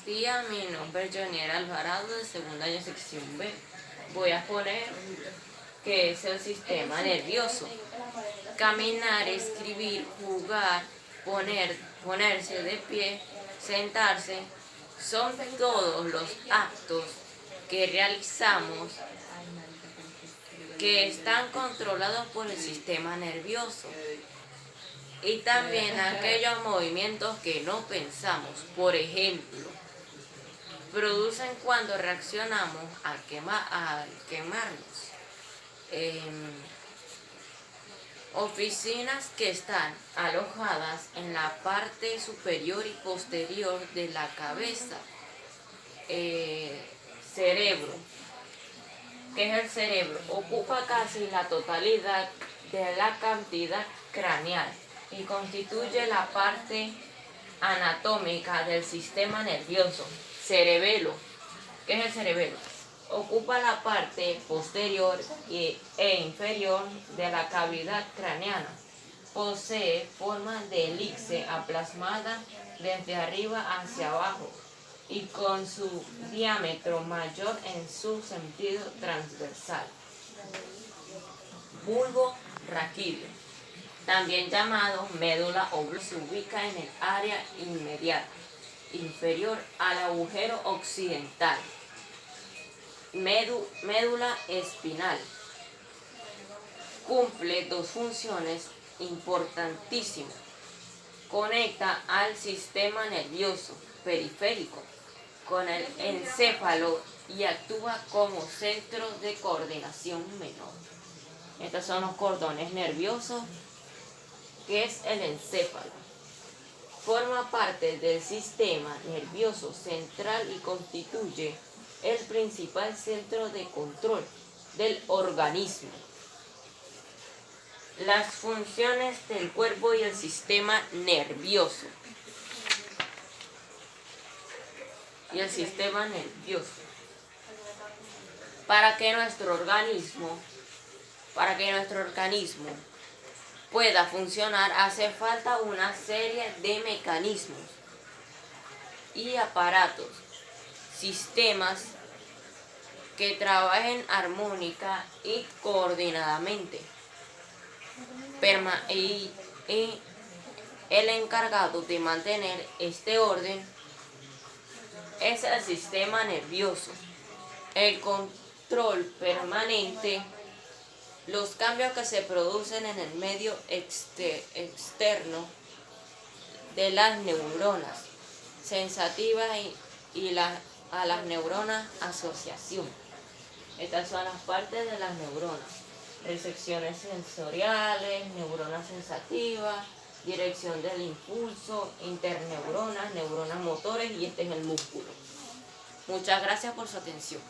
días, mi nombre es Joniel Alvarado, de segundo año sección B. Voy a poner que es el sistema nervioso. Caminar, escribir, jugar, ponerse de pie, sentarse, son todos los actos que realizamos que están controlados por el sistema nervioso. Y también aquellos movimientos que no pensamos, por ejemplo, producen cuando reaccionamos al quemarnos. Oficinas que están alojadas en la parte superior y posterior de la cabeza. Cerebro. ¿Qué es el cerebro? Ocupa casi la totalidad de la cantidad craneal y constituye la parte anatómica del sistema nervioso. Cerebelo. ¿Qué es el cerebelo? Ocupa la parte posterior e inferior de la cavidad craneana. Posee forma de elipse aplasmada desde arriba hacia abajo y con su diámetro mayor en su sentido transversal. Bulbo raquídeo, también llamado médula óblea, se ubica en el área inmediata inferior al agujero occidental. Médula espinal. Cumple dos funciones importantísimas. Conecta al sistema nervioso periférico con el encéfalo y actúa como centro de coordinación menor. Estos son los cordones nerviosos, que es el encéfalo. Forma parte del sistema nervioso central y constituye el principal centro de control del organismo. Las funciones del cuerpo y el sistema nervioso. Para que nuestro organismo pueda funcionar, hace falta una serie de mecanismos y aparatos, sistemas que trabajen armónica y coordinadamente. Y el encargado de mantener este orden es el sistema nervioso. El control permanente, los cambios que se producen en el medio externo de las neuronas sensitivas y a las neuronas asociación. Estas son las partes de las neuronas: recepciones sensoriales, neuronas sensitivas, dirección del impulso, interneuronas, neuronas motores, y este es el músculo. Muchas gracias por su atención.